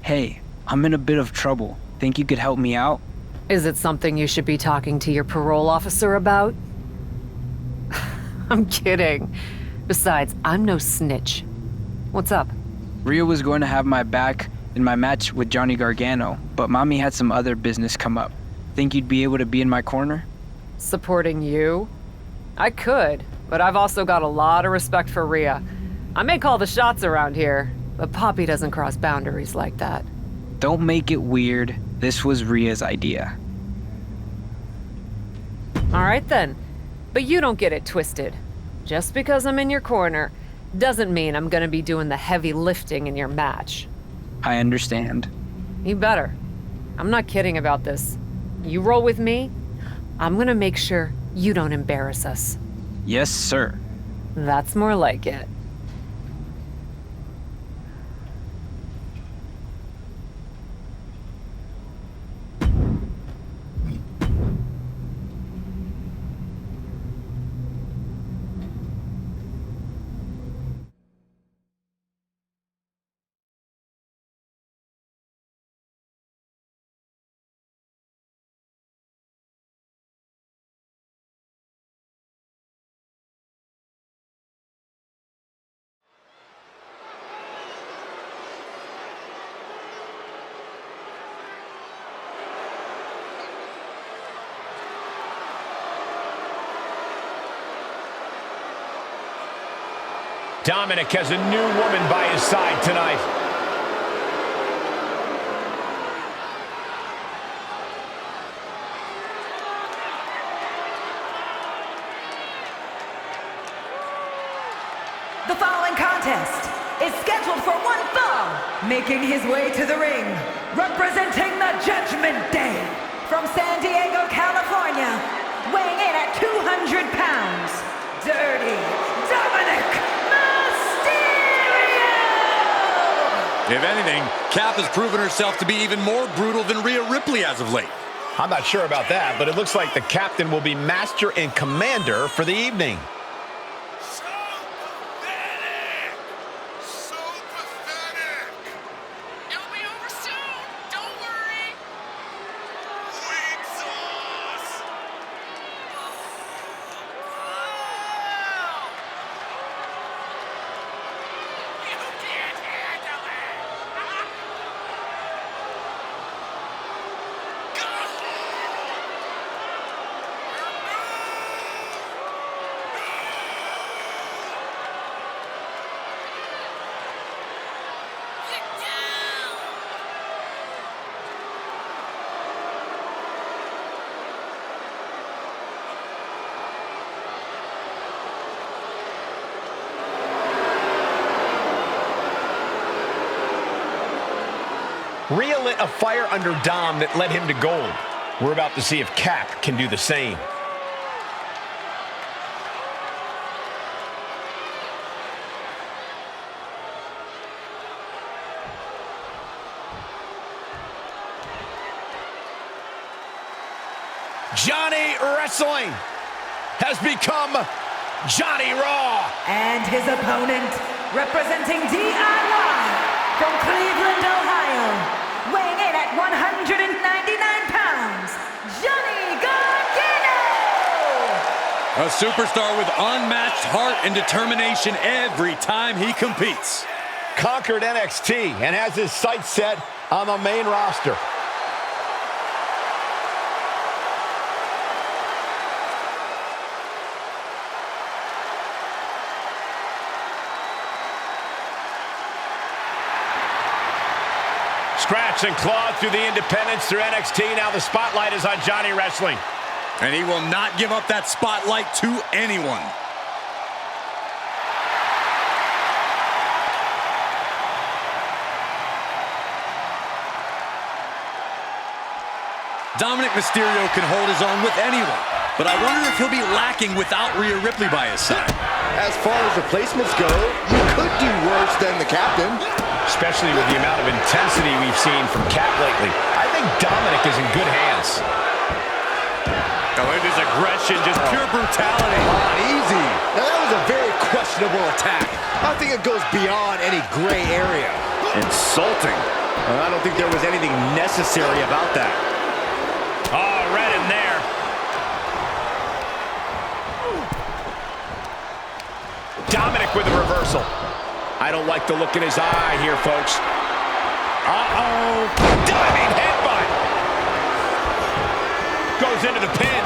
Hey, I'm in a bit of trouble. Think you could help me out? Is it something you should be talking to your parole officer about? I'm kidding. Besides, I'm no snitch. What's up? Rhea was going to have my back in my match with Johnny Gargano, but Mommy had some other business come up. Think you'd be able to be in my corner? Supporting you? I could, but I've also got a lot of respect for Rhea. I may call the shots around here, but Poppy doesn't cross boundaries like that. Don't make it weird. This was Rhea's idea. All right then. But you don't get it twisted. Just because I'm in your corner doesn't mean I'm gonna be doing the heavy lifting in your match. I understand. You better. I'm not kidding about this. You roll with me, I'm gonna make sure you don't embarrass us. Yes, sir. That's more like it. Dominic has a new woman by his side tonight. The following contest is scheduled for one fall, making his way to the ring, representing the Judgment Day, from San Diego, California, weighing in at 200 pounds, Dirty Dominic. If anything, Cap has proven herself to be even more brutal than Rhea Ripley as of late. I'm not sure about that, but it looks like the captain will be master and commander for the evening. So pathetic! So pathetic! It'll be over soon! Don't worry! Weak sauce! You can't handle it! Rhea lit a fire under Dom that led him to gold. We're about to see if Cap can do the same. Johnny Wrestling has become Johnny Raw. And his opponent, representing DIY from Cleveland, Ohio, weighing in at 199 pounds, Johnny Gargano! A superstar with unmatched heart and determination every time he competes. Conquered NXT and has his sights set on the main roster. Scratch and claw through the independents through NXT. Now the spotlight is on Johnny Wrestling. And he will not give up that spotlight to anyone. Dominic Mysterio can hold his own with anyone, but I wonder if he'll be lacking without Rhea Ripley by his side. As far as replacements go, you could do worse than the captain. Especially with the amount of intensity we've seen from Cap lately. I think Dominic is in good hands. Oh, look at his aggression, just pure brutality. Easy. Now that was a very questionable attack. I think it goes beyond any gray area. Insulting. I don't think there was anything necessary about that. Oh, read him there. Dominic with a reversal. I don't like the look in his eye here, folks. Uh-oh. Diving headbutt. Goes into the pin.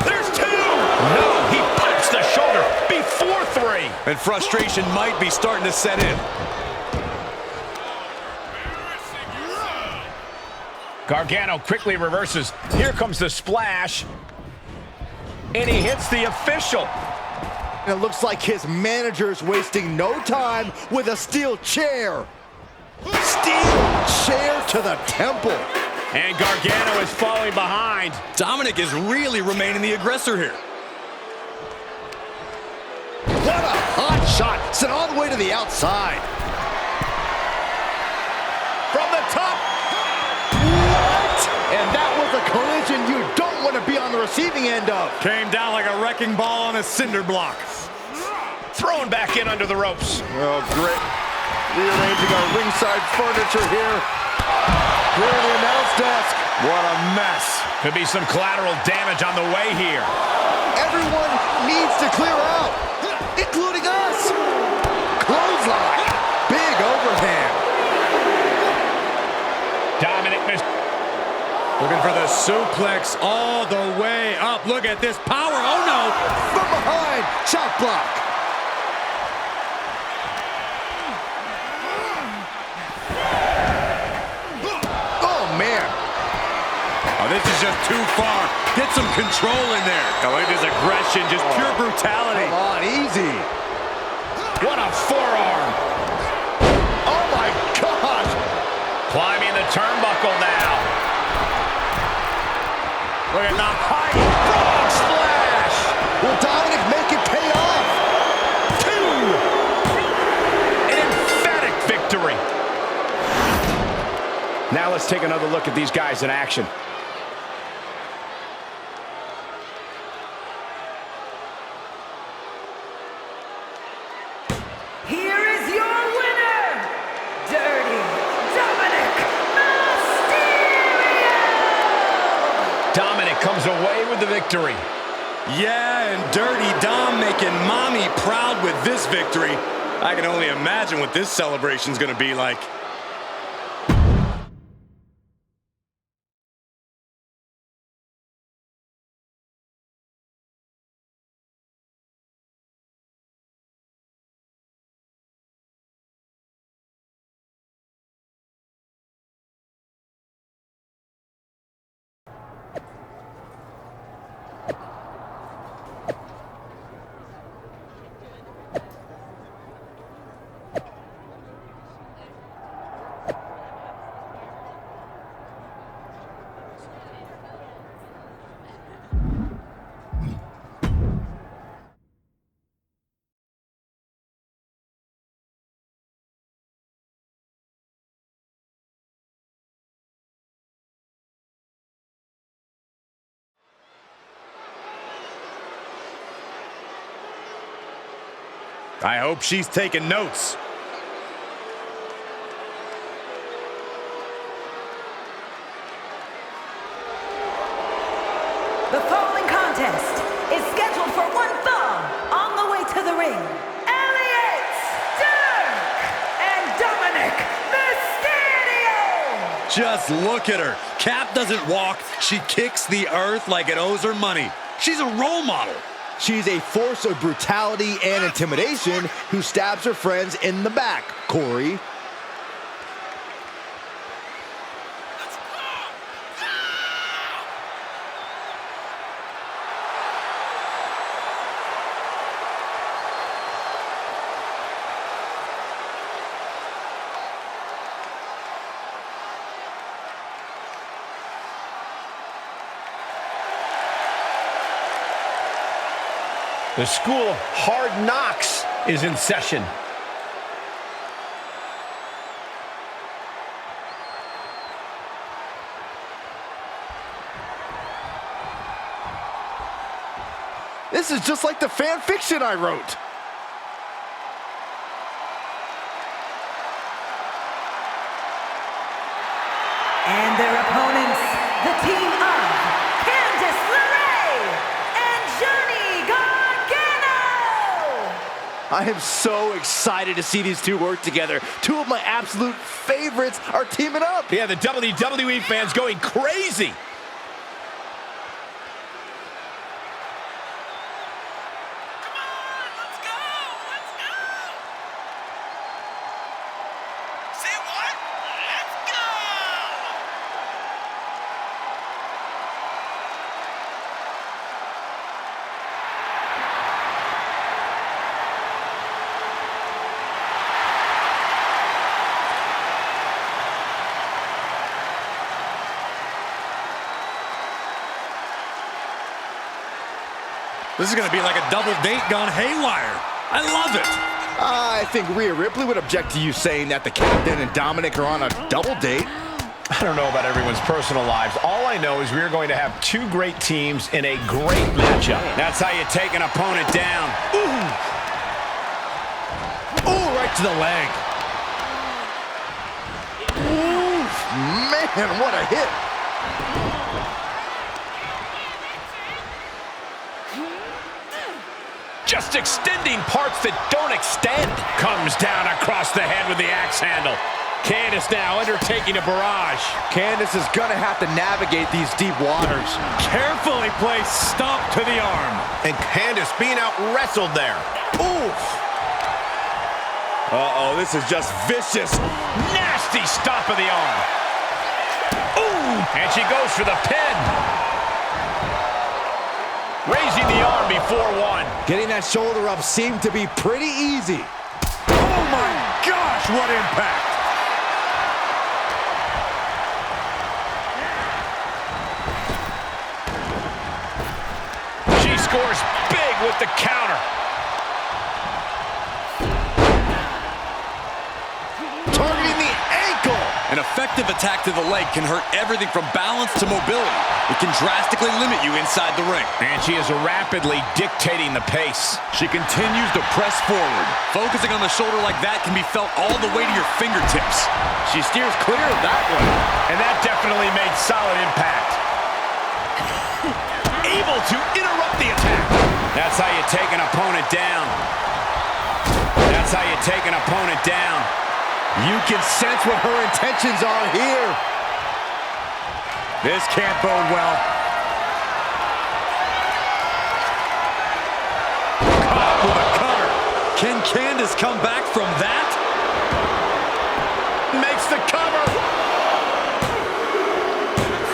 There's two. No, he punched the shoulder before three. And frustration might be starting to set in. Gargano quickly reverses. Here comes the splash. And he hits the official. And it looks like his manager's wasting no time with a steel chair. Steel chair to the temple. And Gargano is falling behind. Dominic is really remaining the aggressor here. What a hot shot. Sent all the way to the outside. From the top. What? And that was a collision you don't want to be on the receiving end of. Came down like a wrecking ball on a cinder block. Thrown back in under the ropes. Oh, great. Rearranging our ringside furniture here. Here in the announce desk. What a mess. Could be some collateral damage on the way here. Everyone needs to clear out, including us. Clothesline. Big overhand. Dominic missed. Looking for the suplex all the way up. Look at this power. Oh, no. From behind. Chop block. Oh, man. Oh, this is just too far. Get some control in there. Oh, look at his aggression. Just pure brutality. Come on, easy. What a forearm. Oh, my God. Climbing the turnbuckle now. Look at the height. Frog splash. Will Dominic make it pay off? Two. An emphatic victory. Now let's take another look at these guys in action. Here is your winner, Dirty Dominic Mysterio! Dominic comes away with the victory. Yeah, and Dirty Dom making mommy proud with this victory. I can only imagine what this celebration's gonna be like. I hope she's taking notes. The following contest is scheduled for one fall. On the way to the ring, Elliot Dirk and Dominic Mysterio! Just look at her. Cap doesn't walk. She kicks the earth like it owes her money. She's a role model. She's a force of brutality and intimidation who stabs her friends in the back, Corey. The School of Hard Knocks is in session. This is just like the fan fiction I wrote. I am so excited to see these two work together. Two of my absolute favorites are teaming up. Yeah, the WWE fans going crazy. Say what? Let's go! This is going to be like a double date gone haywire. I love it. I think Rhea Ripley would object to you saying that the Captain and Dominic are on a double date. I don't know about everyone's personal lives. All I know is we are going to have two great teams in a great matchup. That's how you take an opponent down. Ooh! Ooh, right to the leg. Ooh, man, what a hit. Just extending parts that don't extend. Comes down across the head with the axe handle. Candice now undertaking a barrage. Candice is gonna have to navigate these deep waters. Carefully placed stomp to the arm. And Candice being out wrestled there. Oof! Uh-oh, this is just vicious. Nasty stomp of the arm. Ooh! And she goes for the pin. Raising the arm before one. Getting that shoulder up seemed to be pretty easy. Oh my gosh, what impact! She scores big with the counter. Targeting the ankle. An effective attack to the leg can hurt everything from balance to mobility. It can drastically limit you inside the ring. And she is rapidly dictating the pace. She continues to press forward. Focusing on the shoulder like that can be felt all the way to your fingertips. She steers clear of that one. And that definitely made solid impact. Able to interrupt the attack. That's how you take an opponent down. That's how you take an opponent down. You can sense what her intentions are here. This can't bode well. Caught with a cutter. Can Candice come back from that? Makes the cover.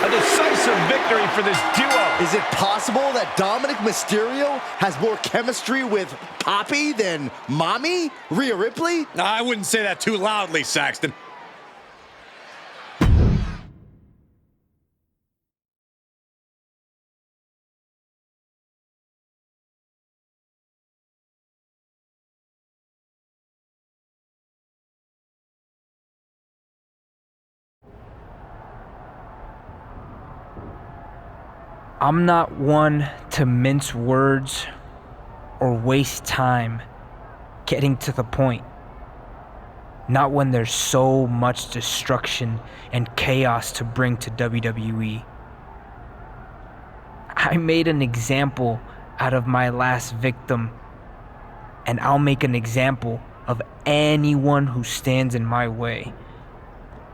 A decisive victory for this duo. Is it possible that Dominic Mysterio has more chemistry with Poppy than Mommy, Rhea Ripley? I wouldn't say that too loudly, Saxton. I'm not one to mince words or waste time getting to the point. Not when there's so much destruction and chaos to bring to WWE. I made an example out of my last victim, and I'll make an example of anyone who stands in my way.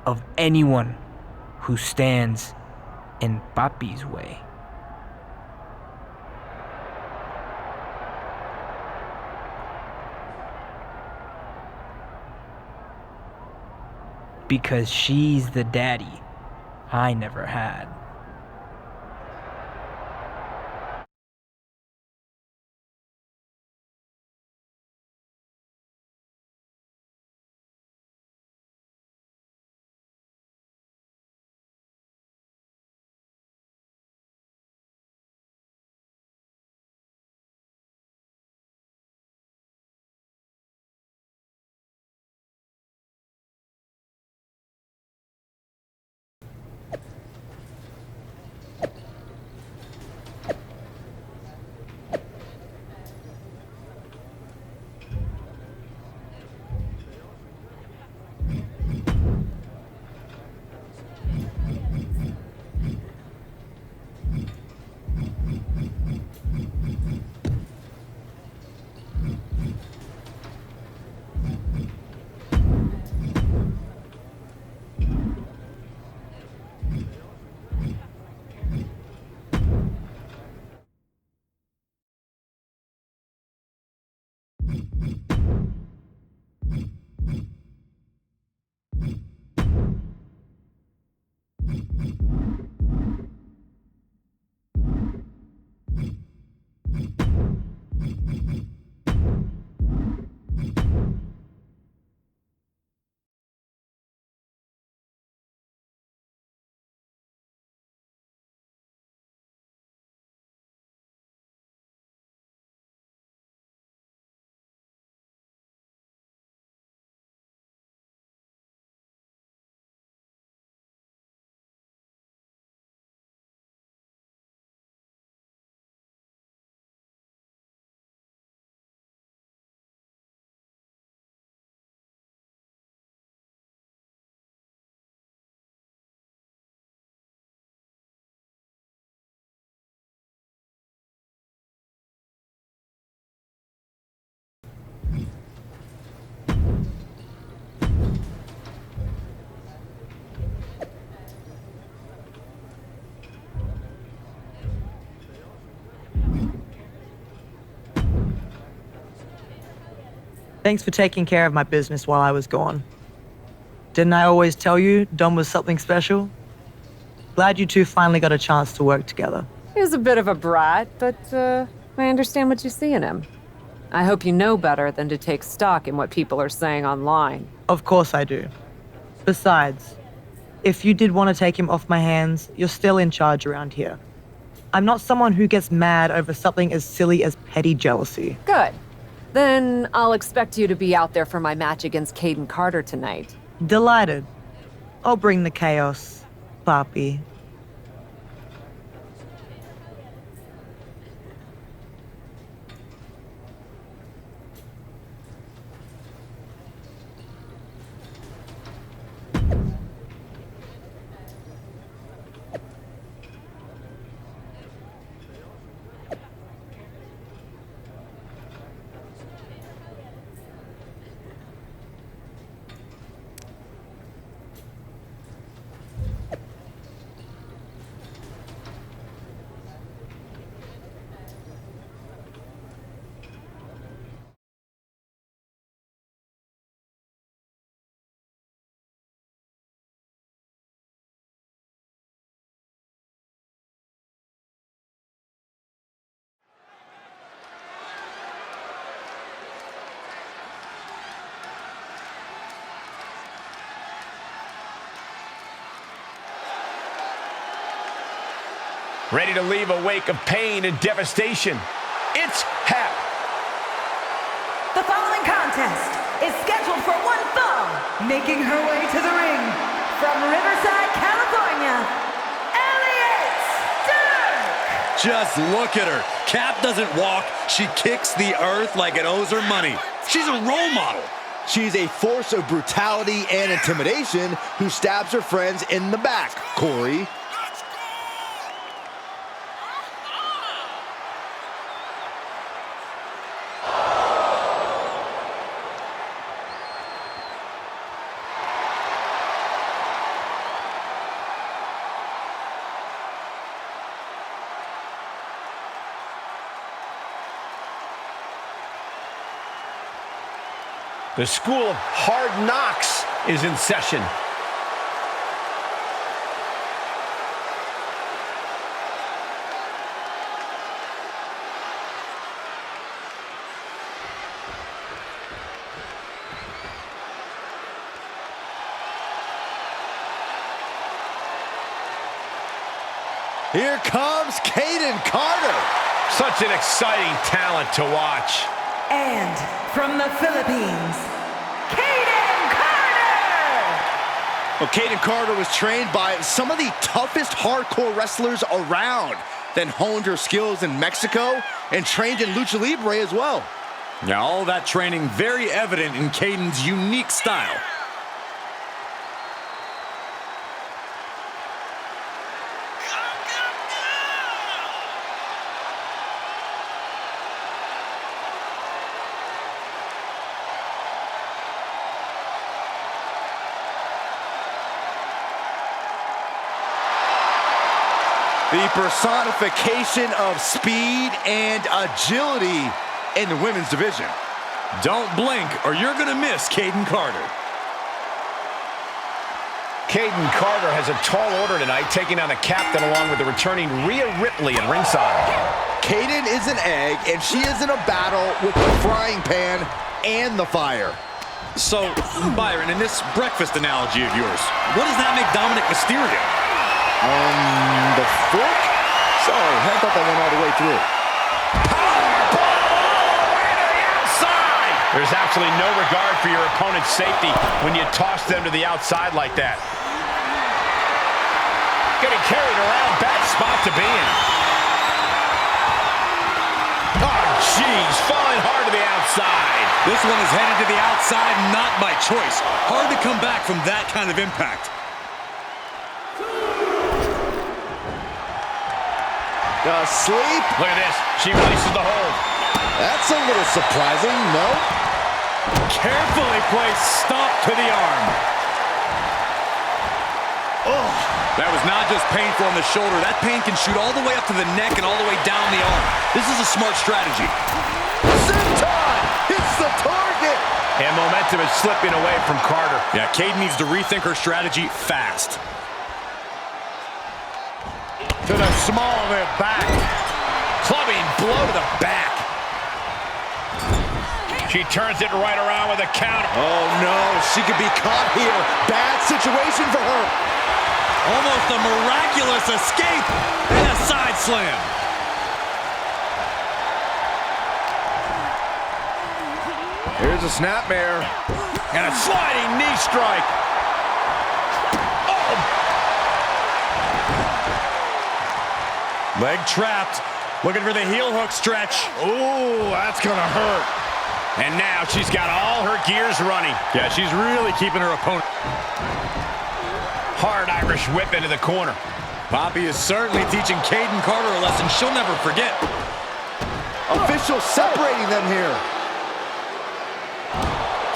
Of anyone who stands in Papi's way. Because she's the daddy I never had. Thanks for taking care of my business while I was gone. Didn't I always tell you Dom was something special? Glad you two finally got a chance to work together. He was a bit of a brat, but I understand what you see in him. I hope you know better than to take stock in what people are saying online. Of course I do. Besides, if you did want to take him off my hands, you're still in charge around here. I'm not someone who gets mad over something as silly as petty jealousy. Good. Then I'll expect you to be out there for my match against Caden Carter tonight. Delighted. I'll bring the chaos, Papi. Ready to leave a wake of pain and devastation. It's Hap. The following contest is scheduled for one fall, making her way to the ring from Riverside, California, Elliott Stark. Just look at her. Cap doesn't walk. She kicks the earth like it owes her money. She's a role model. She's a force of brutality and intimidation who stabs her friends in the back, Corey. The School of Hard Knocks is in session. Here comes Caden Carter. Such an exciting talent to watch. And from the Philippines, Caden Carter! Well, Caden Carter was trained by some of the toughest hardcore wrestlers around, then honed her skills in Mexico and trained in Lucha Libre as well. Now, all that training very evident in Caden's unique style. The personification of speed and agility in the women's division. Don't blink or you're going to miss Caden Carter. Caden Carter has a tall order tonight, taking on the captain along with the returning Rhea Ripley at ringside. Caden is an egg, and she is in a battle with the frying pan and the fire. So, Byron, in this breakfast analogy of yours, what does that make Dominic Mysterio? The fork? Sorry, I thought that went all the way through. Powerbomb into the outside! There's absolutely no regard for your opponent's safety when you toss them to the outside like that. Getting carried around, bad spot to be in. Oh, jeez, falling hard to the outside. This one is headed to the outside, not by choice. Hard to come back from that kind of impact. Sleep. Look at this. She releases the hold. That's a little surprising, no? Carefully placed stomp to the arm. Oh, that was not just painful on the shoulder. That pain can shoot all the way up to the neck and all the way down the arm. This is a smart strategy. Senton hits the target. And momentum is slipping away from Carter. Yeah, Kate needs to rethink her strategy fast. To the small of the back. Clubbing blow to the back. She turns it right around with a counter. Oh no, she could be caught here. Bad situation for her. Almost a miraculous escape and a side slam. Here's a snapmare. And a sliding knee strike. Oh! Leg trapped. Looking for the heel hook stretch. Ooh, that's gonna hurt. And now she's got all her gears running. Yeah, she's really keeping her opponent. Hard Irish whip into the corner. Poppy is certainly teaching Kayden Carter a lesson she'll never forget. Officials separating them here.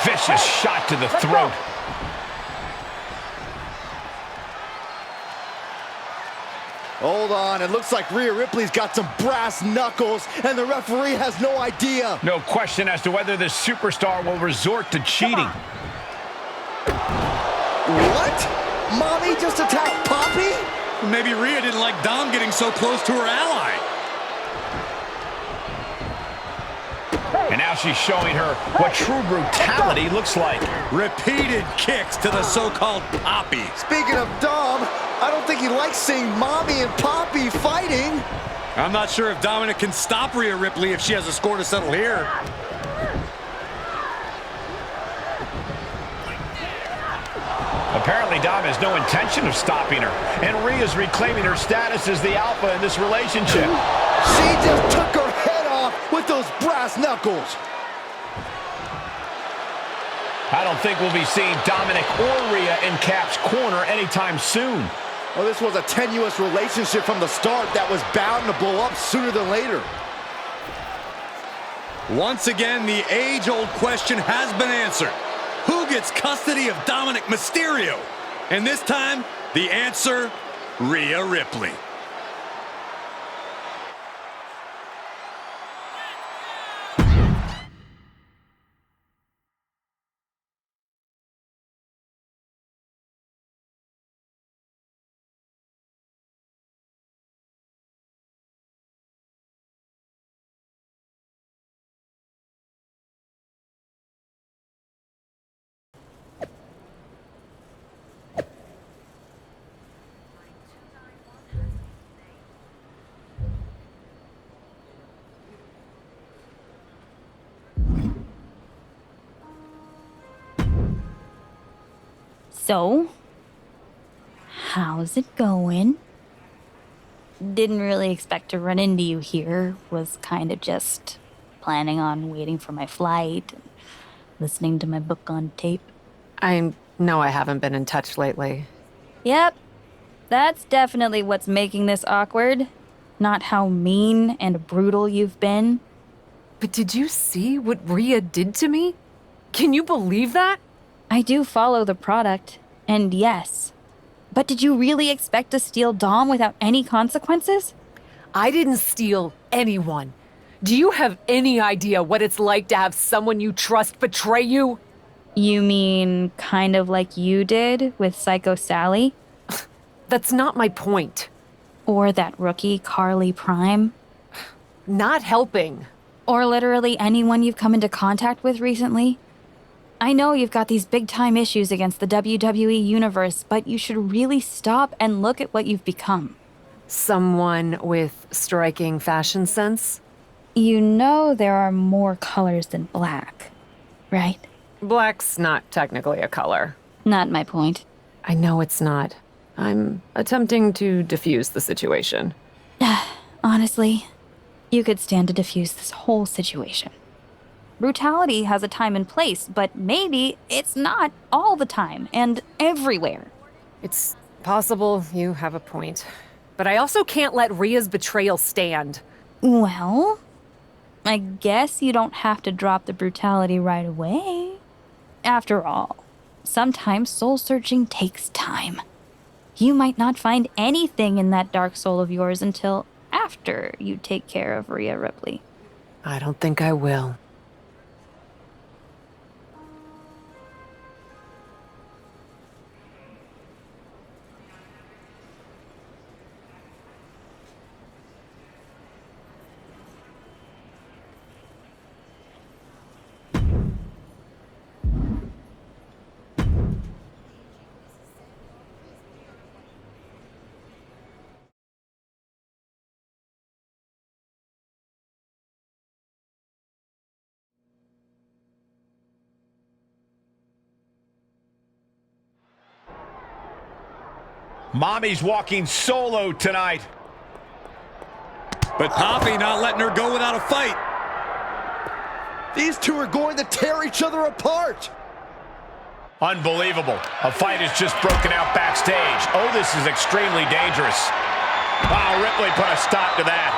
Vicious shot to the throat. Hold on, it looks like Rhea Ripley's got some brass knuckles, and the referee has no idea. No question as to whether this superstar will resort to cheating. What? Mommy just attacked Poppy? Maybe Rhea didn't like Dom getting so close to her ally. And now she's showing her what true brutality looks like. Repeated kicks to the so-called Poppy. Speaking of Dom, I don't think he likes seeing Mommy and Poppy fighting. I'm not sure if Dominic can stop Rhea Ripley if she has a score to settle here. Apparently, Dom has no intention of stopping her. And Rhea's reclaiming her status as the alpha in this relationship. She just took her head off with those brass knuckles. I don't think we'll be seeing Dominic or Rhea in Cap's corner anytime soon. Well, this was a tenuous relationship from the start that was bound to blow up sooner than later. Once again, the age-old question has been answered. Who gets custody of Dominic Mysterio? And this time, the answer, Rhea Ripley. So, how's it going? Didn't really expect to run into you here. Was kind of just planning on waiting for my flight, and listening to my book on tape. I know I haven't been in touch lately. Yep, that's definitely what's making this awkward. Not how mean and brutal you've been. But did you see what Rhea did to me? Can you believe that? I do follow the product, and yes. But did you really expect to steal Dom without any consequences? I didn't steal anyone. Do you have any idea what it's like to have someone you trust betray you? You mean kind of like you did with Psycho Sally? That's not my point. Or that rookie Carly Prime? Not helping. Or literally anyone you've come into contact with recently? I know you've got these big-time issues against the WWE Universe, but you should really stop and look at what you've become. Someone with striking fashion sense? You know there are more colors than black, right? Black's not technically a color. Not my point. I know it's not. I'm attempting to diffuse the situation. Honestly, you could stand to diffuse this whole situation. Brutality has a time and place, but maybe it's not all the time and everywhere. It's possible you have a point. But I also can't let Rhea's betrayal stand. Well, I guess you don't have to drop the brutality right away. After all, sometimes soul-searching takes time. You might not find anything in that dark soul of yours until after you take care of Rhea Ripley. I don't think I will. Mommy's walking solo tonight. But Poppy not letting her go without a fight. These two are going to tear each other apart. Unbelievable. A fight has just broken out backstage. Oh, this is extremely dangerous. Wow, Ripley put a stop to that.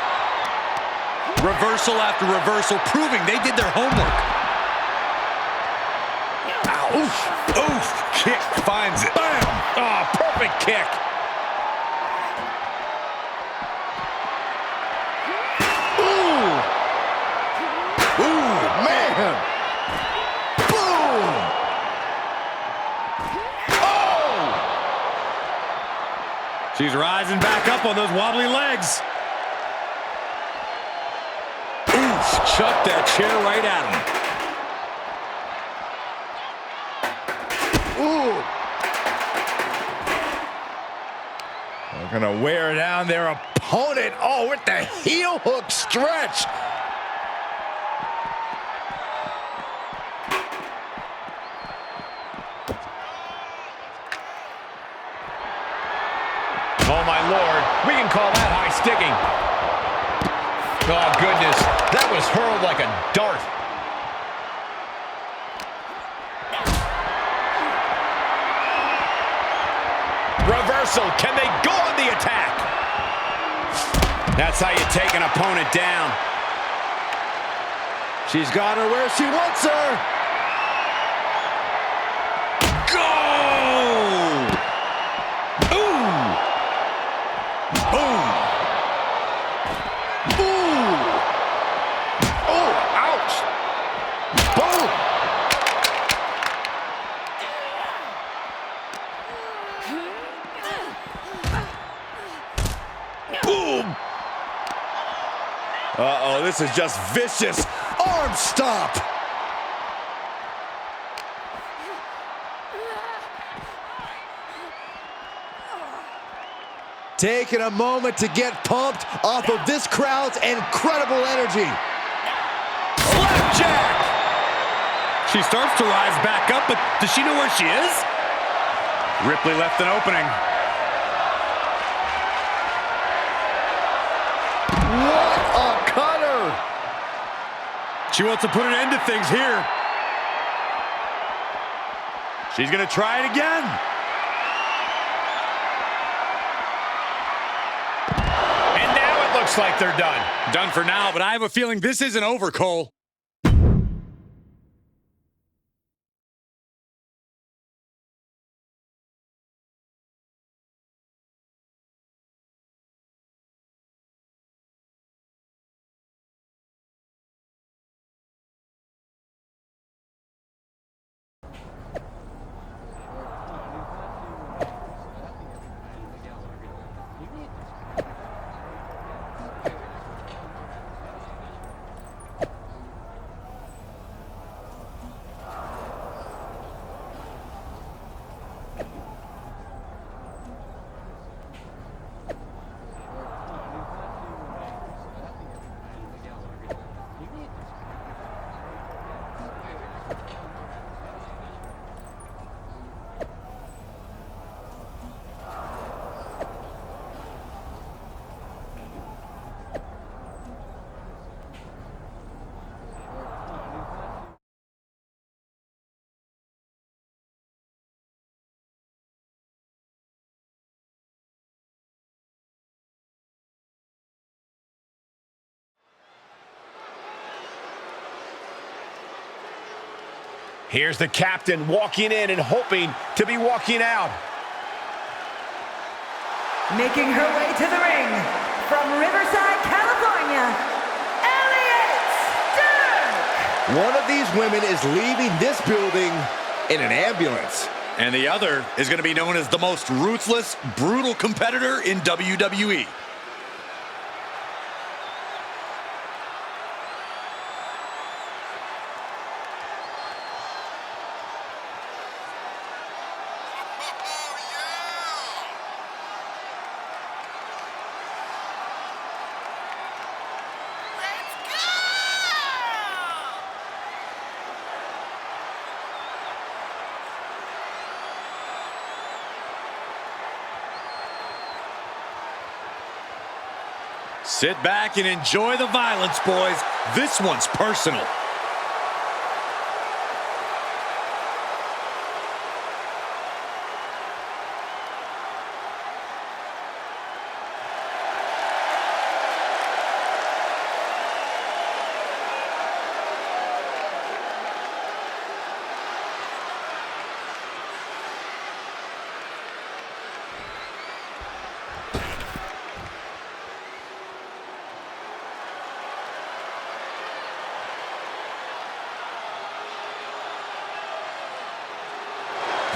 Reversal after reversal, proving they did their homework. Ow. Oof. Oof. Kick finds it. Bam. Oh, perfect kick. Ooh. Ooh, man. Boom. Oh. She's rising back up on those wobbly legs. Chuck that chair right at him. Ooh. They're going to wear down their opponent. Oh, with the heel hook stretch. Oh, my Lord. We can call that high sticking. Oh, goodness. That was hurled like a dart. Reversal. Can they go on the attack? That's how you take an opponent down. She's got her where she wants her. Go! Ooh! Boom! Ooh. Oh, ouch. Boom. Boom! Uh-oh, this is just vicious. Arm stop! Taking a moment to get pumped off of this crowd's incredible energy. Slapjack! She starts to rise back up, but does she know where she is? Ripley left an opening. What a cutter! She wants to put an end to things here. She's going to try it again. And now it looks like they're done. Done for now, but I have a feeling this isn't over, Cole. Here's the captain walking in and hoping to be walking out. Making her way to the ring from Riverside, California, Elliot Stark! One of these women is leaving this building in an ambulance. And the other is going to be known as the most ruthless, brutal competitor in WWE. Sit back and enjoy the violence, boys. This one's personal.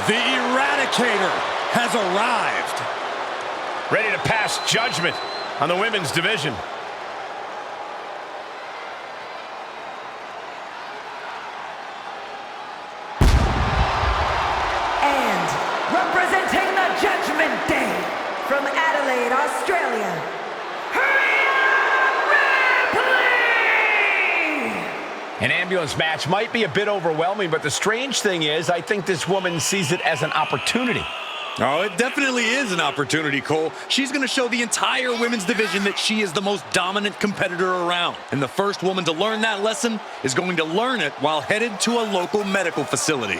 The Eradicator has arrived. Ready to pass judgment on the women's division. And representing the Judgment Day from Adelaide, Australia, An ambulance match might be a bit overwhelming, but the strange thing is, I think this woman sees it as an opportunity. Oh, it definitely is an opportunity, Cole. She's going to show the entire women's division that she is the most dominant competitor around. And the first woman to learn that lesson is going to learn it while headed to a local medical facility.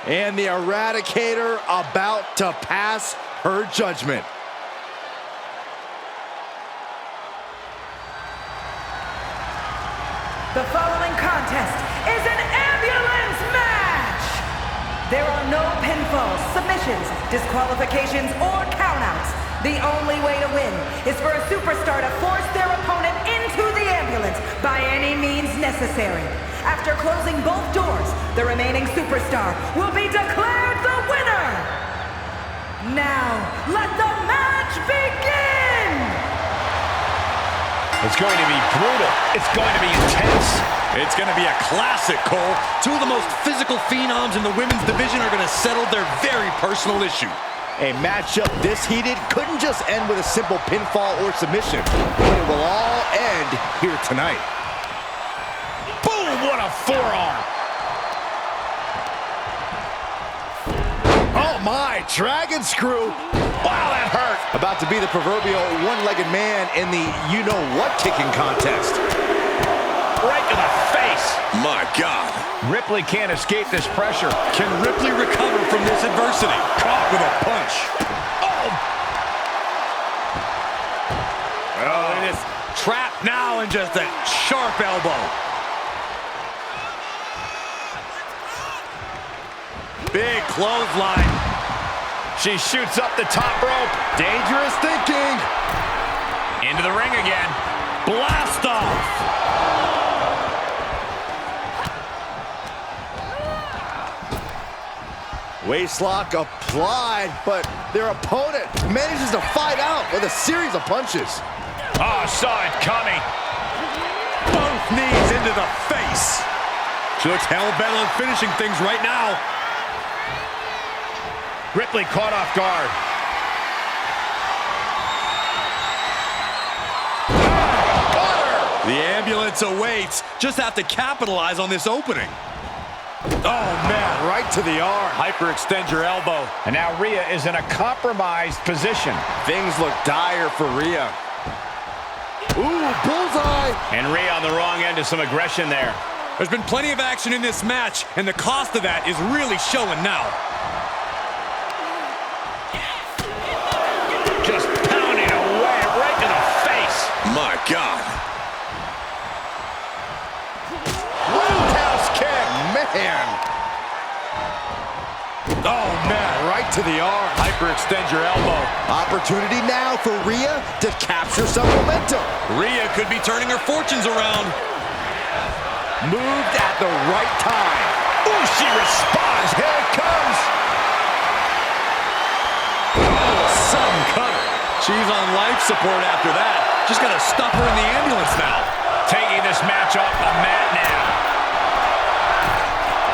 And the Eradicator about to pass her judgment. The following contest is an ambulance match! There are no pinfalls, submissions, disqualifications, or countouts. The only way to win is for a superstar to force their opponent into the ambulance by any means necessary. After closing both doors, the remaining superstar will be declared the winner! Now, let the match begin! It's going to be brutal. It's going to be intense. It's going to be a classic, Cole. Two of the most physical phenoms in the women's division are going to settle their very personal issue. A matchup this heated couldn't just end with a simple pinfall or submission, but it will all end here tonight. Boom, what a forearm. Oh my, dragon screw. Wow, that hurt. About to be the proverbial one-legged man in the you-know-what kicking contest. Right to the face. My God. Ripley can't escape this pressure. Can Ripley recover from this adversity? Caught with a punch. Oh, it is trapped now in just a sharp elbow. Big clothesline. She shoots up the top rope. Dangerous thinking. Into the ring again. Blast off. Waistlock applied, but their opponent manages to fight out with a series of punches. Oh, saw it coming. Both knees into the face. She looks hell-bent on finishing things right now. Ripley caught off guard. The ambulance awaits. Just have to capitalize on this opening. Oh, man, right to the arm. Hyperextend your elbow. And now Rhea is in a compromised position. Things look dire for Rhea. Ooh, bullseye. And Rhea on the wrong end of some aggression there. There's been plenty of action in this match, and the cost of that is really showing now. Just pounding away right to the face. My God. Roundhouse kick, man. Oh, man, right to the arm. Hyperextend your elbow. Opportunity now for Rhea to capture some momentum. Rhea could be turning her fortunes around. Moved at the right time. Ooh, she responds. Here it comes. Oh, sudden cutter. She's on life support after that. Just got to stuff her in the ambulance now. Taking this match off the mat now.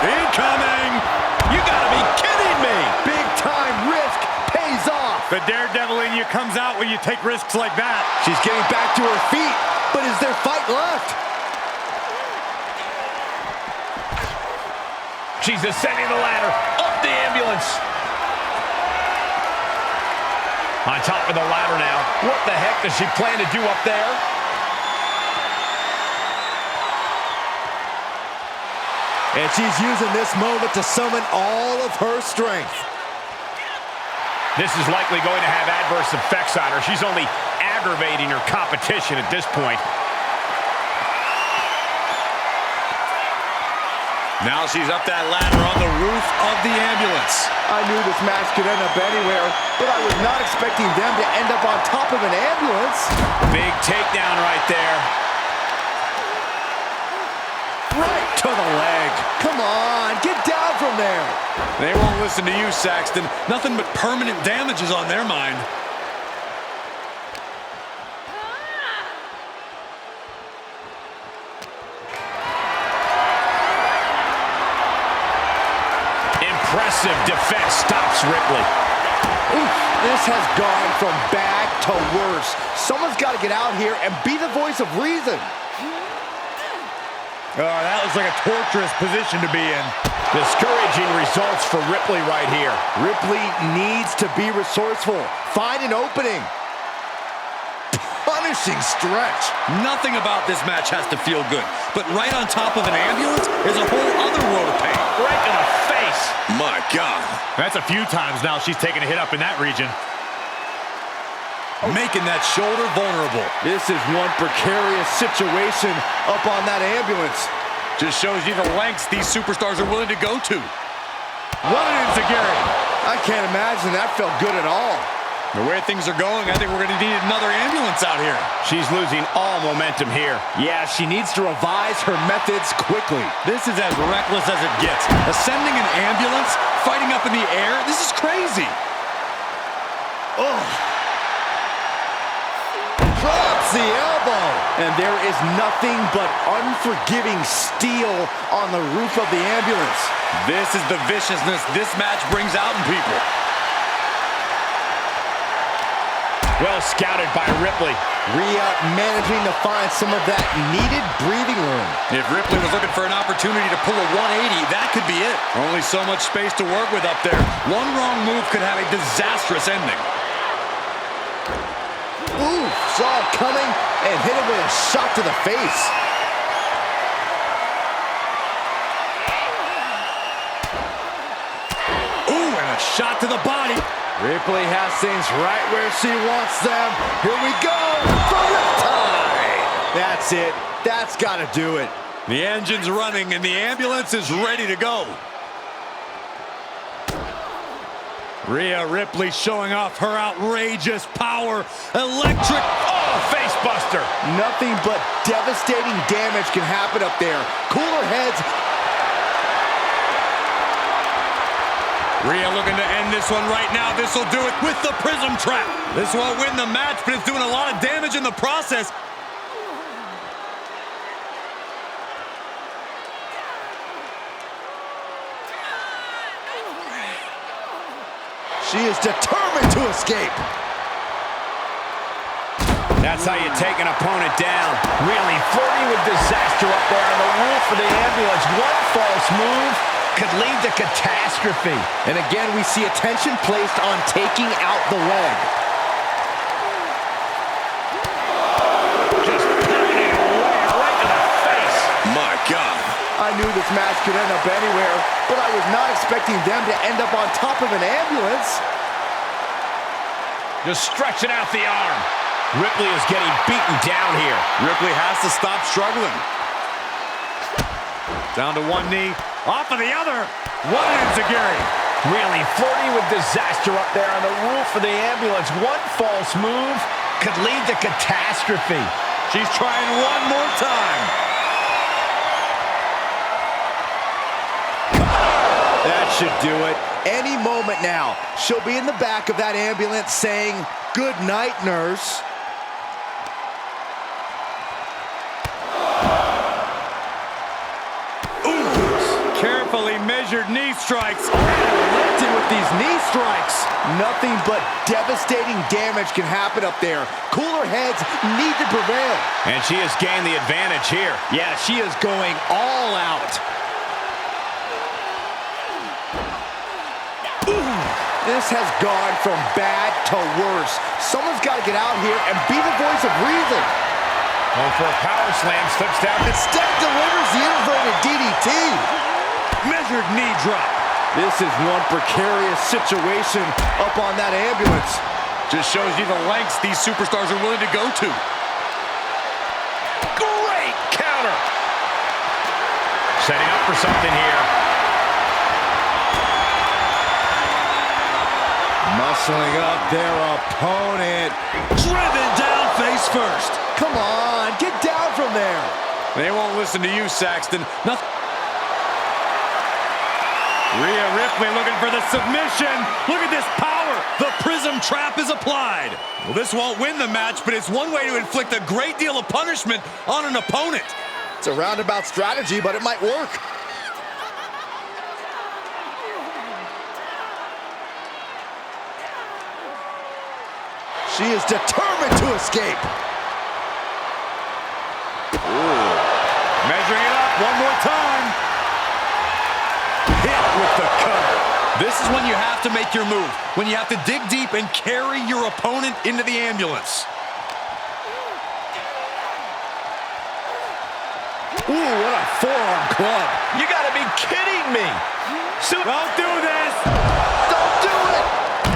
Incoming! You gotta be kidding me! Big time risk pays off. The daredevil in you comes out when you take risks like that. She's getting back to her feet, but is there fight left? She's ascending the ladder, up the ambulance. On top of the ladder now. What the heck does she plan to do up there? And she's using this moment to summon all of her strength. This is likely going to have adverse effects on her. She's only aggravating her competition at this point. Now she's up that ladder on the roof of the ambulance. I knew this match could end up anywhere, but I was not expecting them to end up on top of an ambulance. Big takedown right there. Right to the leg. Come on, get down from there. They won't listen to you, Saxton. Nothing but permanent damage is on their mind. Impressive defense stops Ripley. Oof, this has gone from bad to worse. Someone's got to get out here and be the voice of reason. Oh, that looks like a torturous position to be in. Discouraging results for Ripley right here. Ripley needs to be resourceful. Find an opening. Punishing stretch. Nothing about this match has to feel good, but right on top of an ambulance is a whole other world of pain. Right to the face. My God. That's a few times now she's taken a hit up in that region. Making that shoulder vulnerable. This is one precarious situation up on that ambulance. Just shows you the lengths these superstars are willing to go to. What an enziguri. I can't imagine that felt good at all. The way things are going, I think we're going to need another ambulance out here. She's losing all momentum here. Yeah, she needs to revise her methods quickly. This is as reckless as it gets. Ascending an ambulance, fighting up in the air, this is crazy. Oh. Drops the elbow. And there is nothing but unforgiving steel on the roof of the ambulance. This is the viciousness this match brings out in people. Well scouted by Ripley. Rhea managing to find some of that needed breathing room. If Ripley was looking for an opportunity to pull a 180, that could be it. Only so much space to work with up there. One wrong move could have a disastrous ending. Ooh, saw it coming and hit him with a shot to the face. Ooh, and a shot to the body. Ripley has things right where she wants them. Here we go for riptide. That's it. That's got to do it. The engine's running and the ambulance is ready to go. Rhea Ripley showing off her outrageous power. Electric. Oh, face buster. Nothing but devastating damage can happen up there. Cooler heads. Rhea looking to end this one right now. This will do it with the prism trap. This won't win the match, but it's doing a lot of damage in the process. She is determined to escape. That's how you take an opponent down. Really flirting with disaster up there on the roof of the ambulance. One false move could lead to catastrophe. And again, we see attention placed on taking out the leg. Just pounding away right to the face. My God. I knew this match could end up anywhere, but I was not expecting them to end up on top of an ambulance. Just stretching out the arm. Ripley is getting beaten down here. Ripley has to stop struggling. Down to one knee. Off of the other. What an enziguri. Really flirting with disaster up there on the roof of the ambulance. One false move could lead to catastrophe. She's trying one more time. That should do it. Any moment now, she'll be in the back of that ambulance saying, Good night, nurse. Carefully measured knee strikes. Lifted with these knee strikes. Nothing but devastating damage can happen up there. Cooler heads need to prevail. And she has gained the advantage here. Yeah, she is going all out. This has gone from bad to worse. Someone's got to get out here and be the voice of reason. Going for a power slam, slips down. Instead delivers the inverted DDT. Measured knee drop. This is one precarious situation up on that ambulance. Just shows you the lengths these superstars are willing to go to. Great counter. Setting up for something here. Muscling up their opponent. Driven down face first. Come on, get down from there. They won't listen to you, Saxton. Nothing. Rhea Ripley looking for the submission. Look at this power. The prism trap is applied. Well, this won't win the match, but it's one way to inflict a great deal of punishment on an opponent. It's a roundabout strategy, but it might work. She is determined to escape. Ooh. Measuring it up one more time. Hit with the cutter. This is when you have to make your move. When you have to dig deep and carry your opponent into the ambulance. Ooh, what a forearm club. You gotta be kidding me. Don't do this. Don't do it.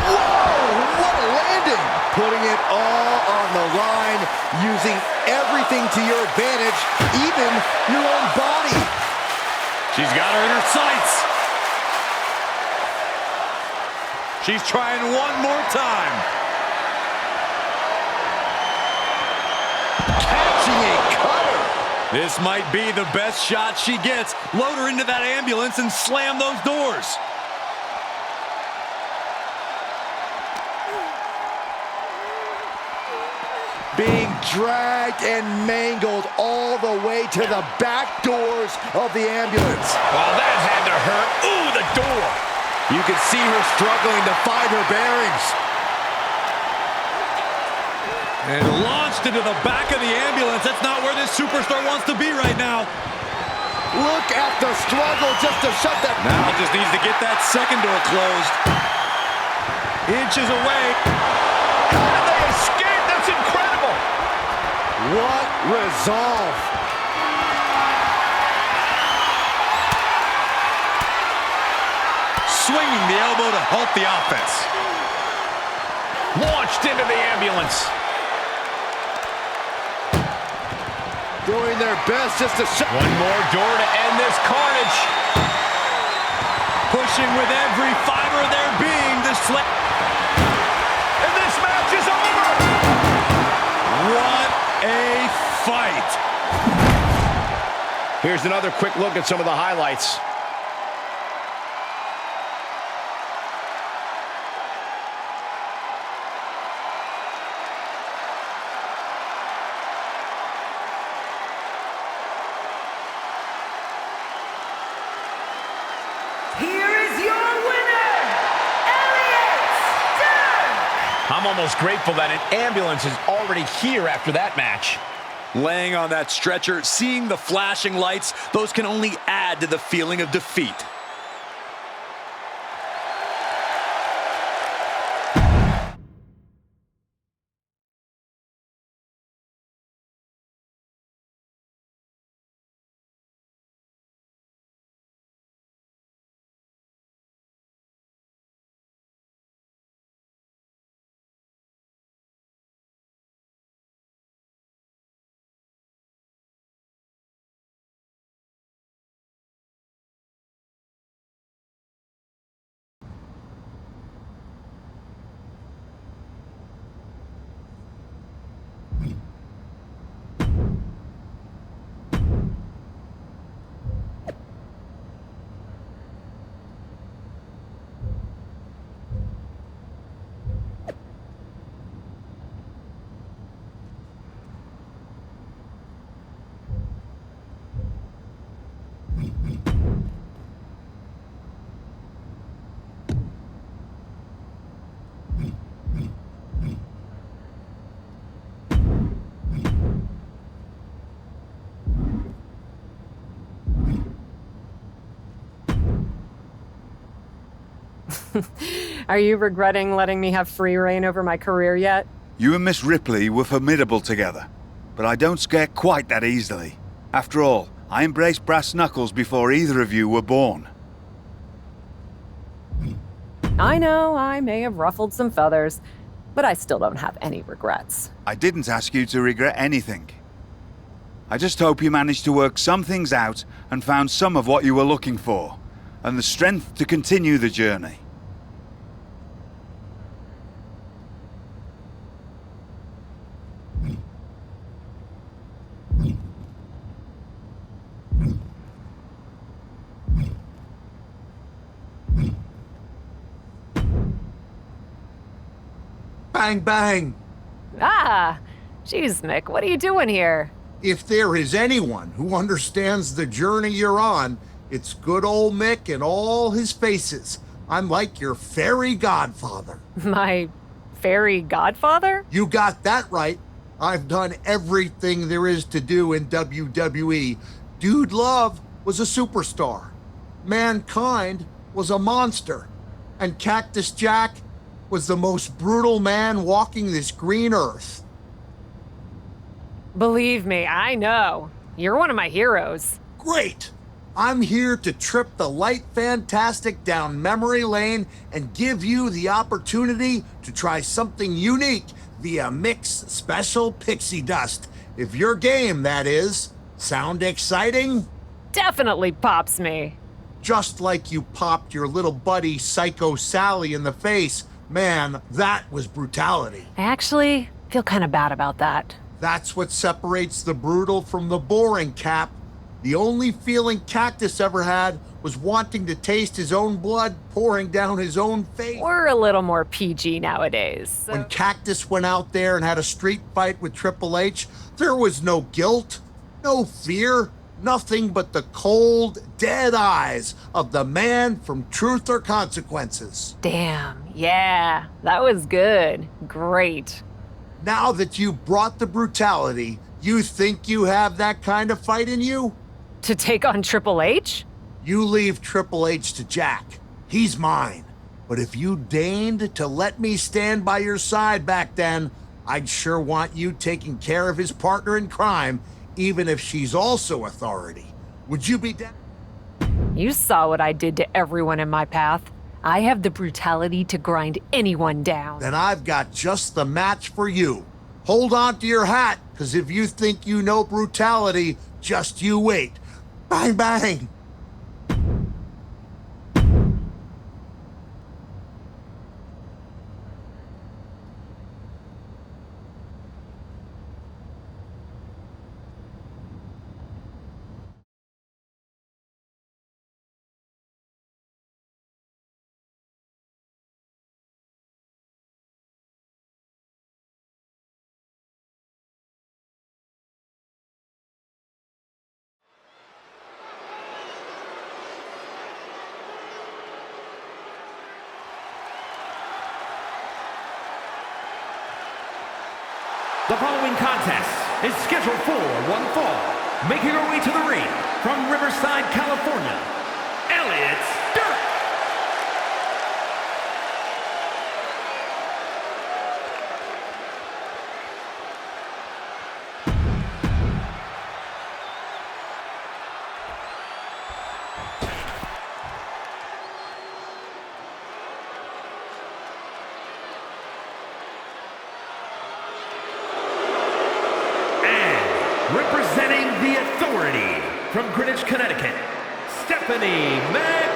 Whoa, what a landing. Putting it all on the line, using everything to your advantage, even your own body. She's got her in her sights. She's trying one more time. Catching a cutter. This might be the best shot she gets. Load her into that ambulance and slam those doors. Being dragged and mangled all the way to the back doors of the ambulance. Well, that had to hurt. Ooh, the door. You can see her struggling to find her bearings. And launched into the back of the ambulance. That's not where this superstar wants to be right now. Look at the struggle just to shut that. Now just needs to get that second door closed. Inches away. How did they escape? That's incredible. What resolve. Swinging the elbow to help the offense. Launched into the ambulance. Doing their best just to shut. One more door to end this carnage. Pushing with every fiber of their being to slip. And this match is over. What a fight. Here's another quick look at some of the highlights. Here is your winner, Elliot Stark! I'm almost grateful that an ambulance is already here after that match. Laying on that stretcher, seeing the flashing lights, those can only add to the feeling of defeat. Are you regretting letting me have free reign over my career yet? You and Miss Ripley were formidable together, but I don't scare quite that easily. After all, I embraced brass knuckles before either of you were born. I know I may have ruffled some feathers, but I still don't have any regrets. I didn't ask you to regret anything. I just hope you managed to work some things out and found some of what you were looking for, and the strength to continue the journey. Bang, bang. Ah! Jeez, Mick, what are you doing here? If there is anyone who understands the journey you're on, it's good old Mick and all his faces. I'm like your fairy godfather. My fairy godfather? You got that right. I've done everything there is to do in WWE. Dude Love was a superstar. Mankind was a monster. And Cactus Jack was the most brutal man walking this green earth. Believe me, I know. You're one of my heroes. Great! I'm here to trip the light fantastic down memory lane and give you the opportunity to try something unique via Mick's special pixie dust. If you're game, that is. Sound exciting? Definitely pops me. Just like you popped your little buddy Psycho Sally in the face. Man, that was brutality. I actually feel kind of bad about that. That's what separates the brutal from the boring, Cap. The only feeling Cactus ever had was wanting to taste his own blood pouring down his own face. We're a little more PG nowadays. So. When Cactus went out there and had a street fight with Triple H, there was no guilt, no fear, nothing but the cold, dead eyes of the man from Truth or Consequences. Damn, yeah, that was good. Great. Now that you brought the brutality, you think you have that kind of fight in you? To take on Triple H? You leave Triple H to Jack. He's mine. But if you deigned to let me stand by your side back then, I'd sure want you taking care of his partner in crime, even if she's also authority. Would you be down? You saw what I did to everyone in my path. I have the brutality to grind anyone down. Then I've got just the match for you. Hold on to your hat, because if you think you know brutality, just you wait. Bang, bang. The following contest is scheduled for one fall. Making her way to the ring from Riverside, California, Elliot Dirt. Representing the Authority from Greenwich, Connecticut, Stephanie McMahon.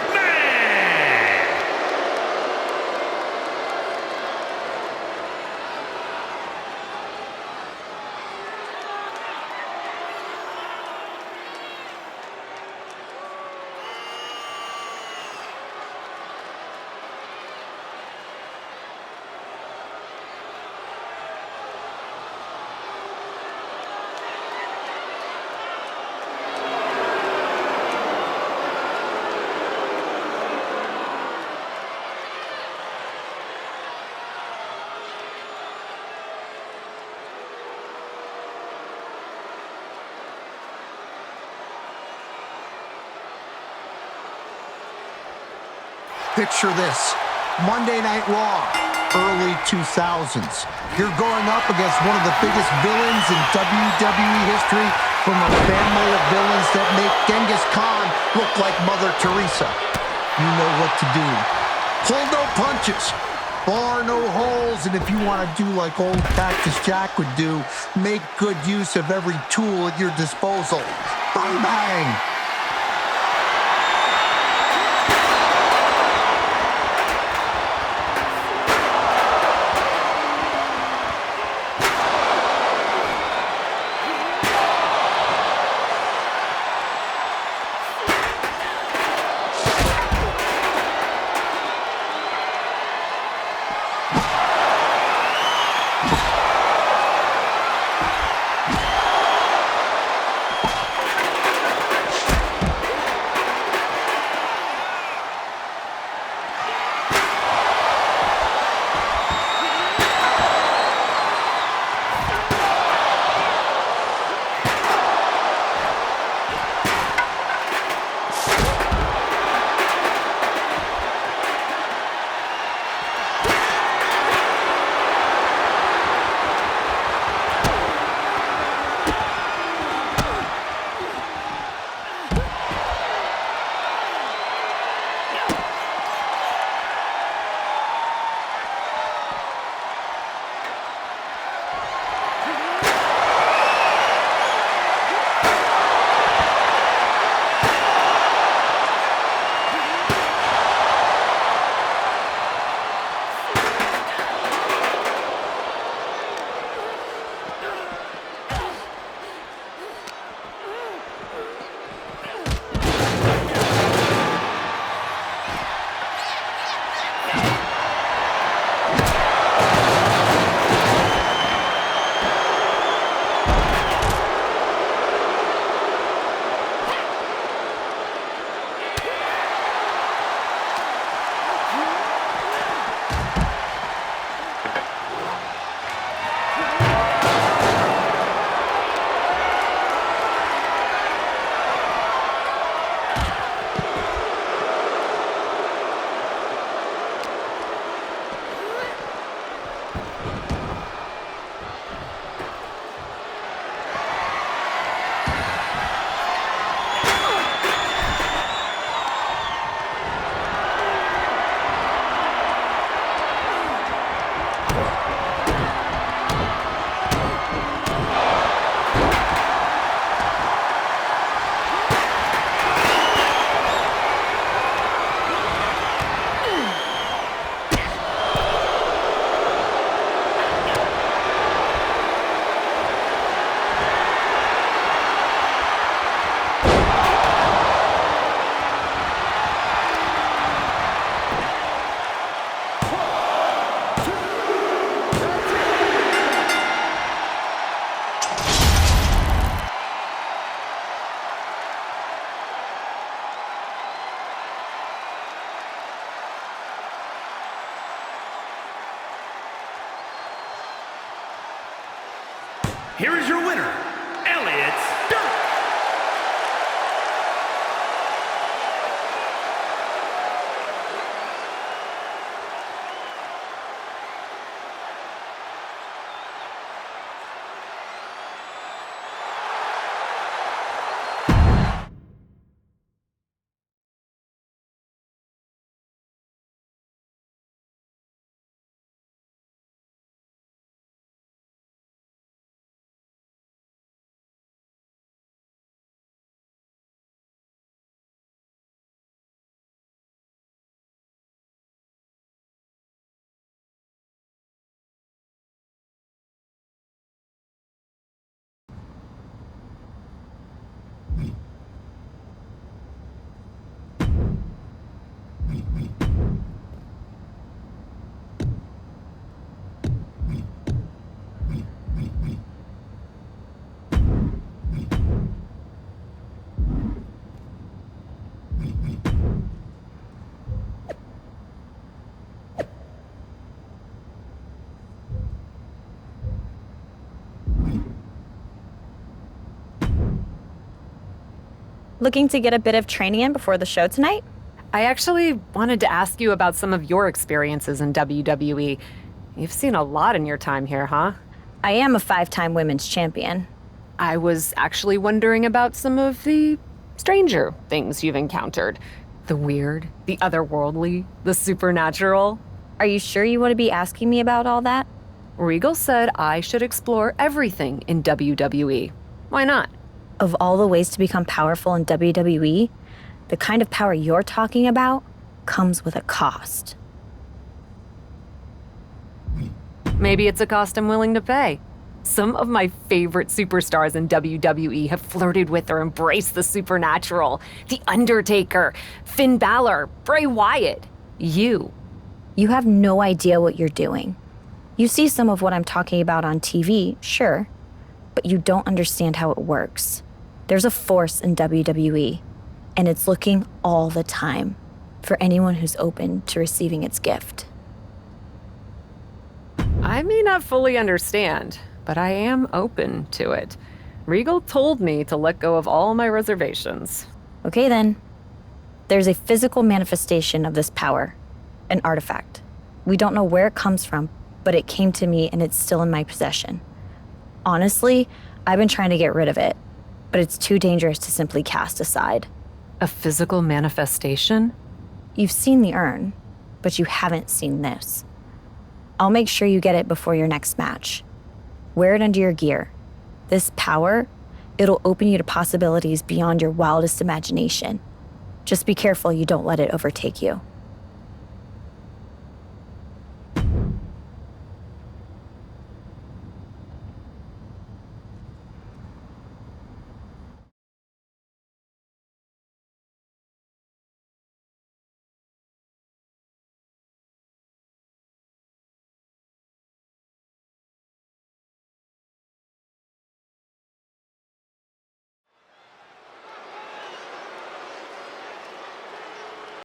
Picture this. Monday Night Raw, early 2000s. You're going up against one of the biggest villains in WWE history from a family of villains that make Genghis Khan look like Mother Teresa. You know what to do. Pull no punches. Bar no holes, and if you want to do like old Cactus Jack would do, make good use of every tool at your disposal. Bang, bang. Here is your winner, Elliot Stark. Looking to get a bit of training in before the show tonight? I actually wanted to ask you about some of your experiences in WWE. You've seen a lot in your time here, huh? I am a 5-time women's champion. I was actually wondering about some of the stranger things you've encountered. The weird, the otherworldly, the supernatural. Are you sure you want to be asking me about all that? Regal said I should explore everything in WWE. Why not? Of all the ways to become powerful in WWE, the kind of power you're talking about comes with a cost. Maybe it's a cost I'm willing to pay. Some of my favorite superstars in WWE have flirted with or embraced the supernatural. The Undertaker, Finn Balor, Bray Wyatt. You. You have no idea what you're doing. You see some of what I'm talking about on TV, sure, but you don't understand how it works. There's a force in WWE, and it's looking all the time for anyone who's open to receiving its gift. I may not fully understand, but I am open to it. Regal told me to let go of all my reservations. Okay then. There's a physical manifestation of this power, an artifact. We don't know where it comes from, but it came to me and it's still in my possession. Honestly, I've been trying to get rid of it, but it's too dangerous to simply cast aside. A physical manifestation? You've seen the urn, but you haven't seen this. I'll make sure you get it before your next match. Wear it under your gear. This power, it'll open you to possibilities beyond your wildest imagination. Just be careful you don't let it overtake you.